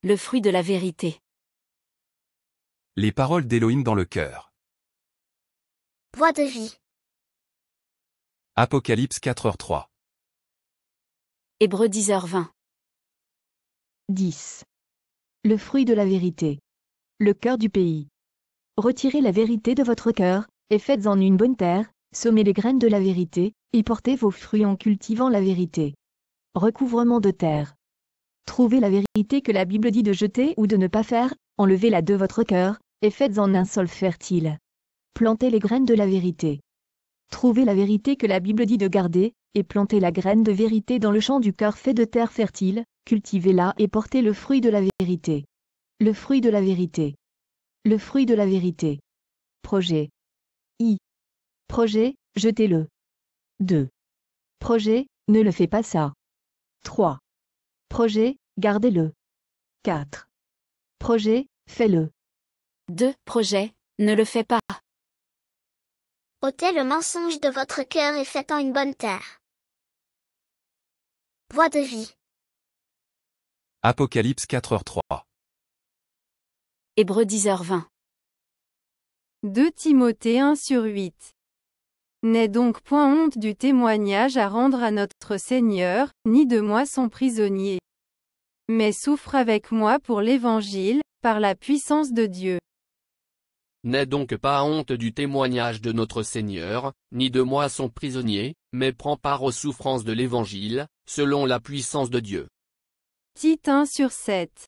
Le fruit de la vérité. Les paroles d'Élohim dans le cœur. Voix de vie. Apocalypse 4h3. Hébreux 10h20. 10. Le fruit de la vérité. Le cœur du pays. Retirez la vérité de votre cœur, et faites-en une bonne terre, semez les graines de la vérité, y portez vos fruits en cultivant la vérité. Recouvrement de terre. Trouvez la vérité que la Bible dit de jeter ou de ne pas faire, enlevez-la de votre cœur, et faites-en un sol fertile. Plantez les graines de la vérité. Trouvez la vérité que la Bible dit de garder, et plantez la graine de vérité dans le champ du cœur fait de terre fertile, cultivez-la et portez le fruit de la vérité. Le fruit de la vérité. Le fruit de la vérité. Projet. Projet, jetez-le. 2. Projet, ne le fais pas ça. 3. Projet, gardez-le. 4. Projet, fais-le. 2. Projet, ne le fais pas. Ôtez le mensonge de votre cœur et faites-en une bonne terre. Voix de vie. Apocalypse 4h3. Hébreux 10h20. 2 Timothée 1/8. N'aie donc point honte du témoignage à rendre à notre Seigneur, ni de moi son prisonnier. Mais souffre avec moi pour l'Évangile, par la puissance de Dieu. N'aie donc pas honte du témoignage de notre Seigneur, ni de moi son prisonnier, mais prends part aux souffrances de l'Évangile, selon la puissance de Dieu. Tite 1/7.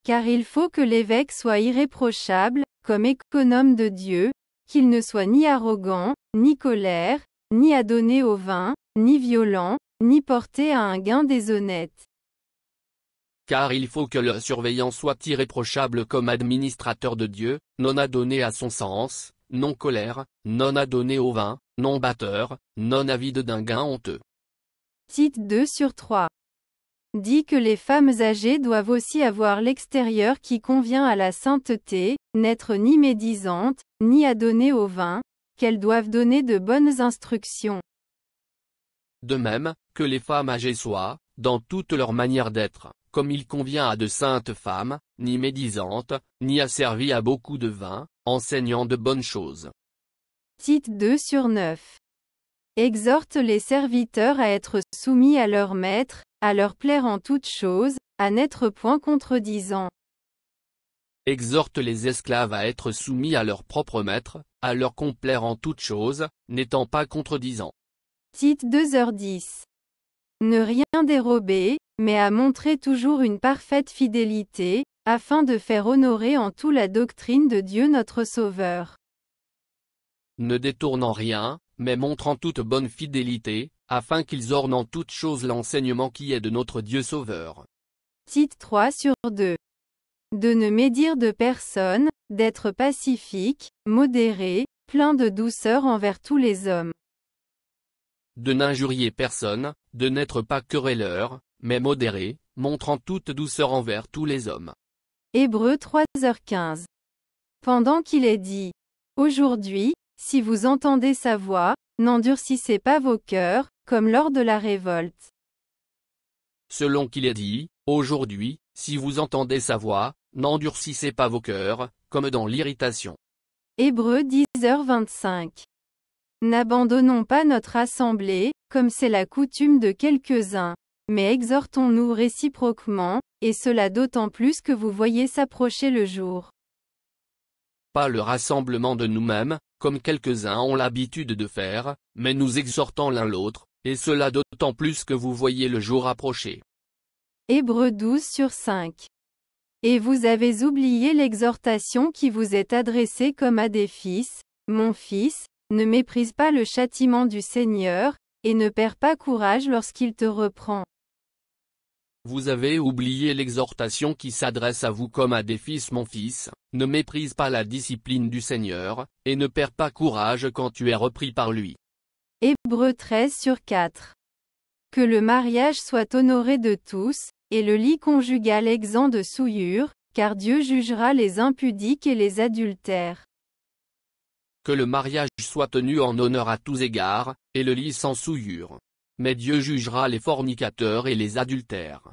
Car il faut que l'évêque soit irréprochable, comme économe de Dieu, qu'il ne soit ni arrogant, ni colère, ni adonné au vin, ni violent, ni porté à un gain déshonnête. Car il faut que le surveillant soit irréprochable comme administrateur de Dieu, non adonné à son sens, non colère, non adonné au vin, non batteur, non avide d'un gain honteux. Tite 2/3. Dit que les femmes âgées doivent aussi avoir l'extérieur qui convient à la sainteté, n'être ni médisantes, ni adonnées au vin, qu'elles doivent donner de bonnes instructions. De même, que les femmes âgées soient, dans toute leur manière d'être, comme il convient à de saintes femmes, ni médisantes, ni asservies à beaucoup de vin, enseignant de bonnes choses. Tite 2/9. Exhorte les serviteurs à être soumis à leur maître, à leur plaire en toutes choses, à n'être point contredisants. Exhorte les esclaves à être soumis à leur propre maître, à leur complaire en toutes choses, n'étant pas contredisants. Tite 2h10. Ne rien dérober, mais à montrer toujours une parfaite fidélité, afin de faire honorer en tout la doctrine de Dieu notre Sauveur. Ne détournant rien, mais montrant toute bonne fidélité, afin qu'ils ornent en toutes choses l'enseignement qui est de notre Dieu Sauveur. Tite 3/2. De ne médire de personne, d'être pacifique, modéré, plein de douceur envers tous les hommes. De n'injurier personne, de n'être pas querelleur, mais modéré, montrant toute douceur envers tous les hommes. Hébreux 3h15. Pendant qu'il est dit, aujourd'hui, si vous entendez sa voix, n'endurcissez pas vos cœurs, comme lors de la révolte. Selon qu'il est dit, aujourd'hui, si vous entendez sa voix, n'endurcissez pas vos cœurs, comme dans l'irritation. Hébreux 10h25. N'abandonnons pas notre assemblée, comme c'est la coutume de quelques-uns, mais exhortons-nous réciproquement, et cela d'autant plus que vous voyez s'approcher le jour. Pas le rassemblement de nous-mêmes, comme quelques-uns ont l'habitude de faire, mais nous exhortons l'un l'autre, et cela d'autant plus que vous voyez le jour approcher. Hébreux 12/5. Et vous avez oublié l'exhortation qui vous est adressée comme à des fils, mon fils, ne méprise pas le châtiment du Seigneur, et ne perds pas courage lorsqu'il te reprend. Vous avez oublié l'exhortation qui s'adresse à vous comme à des fils, mon fils, ne méprise pas la discipline du Seigneur, et ne perds pas courage quand tu es repris par lui. Hébreux 13/4. Que le mariage soit honoré de tous, et le lit conjugal exempt de souillure, car Dieu jugera les impudiques et les adultères. Que le mariage soit tenu en honneur à tous égards, et le lit sans souillure. Mais Dieu jugera les fornicateurs et les adultères.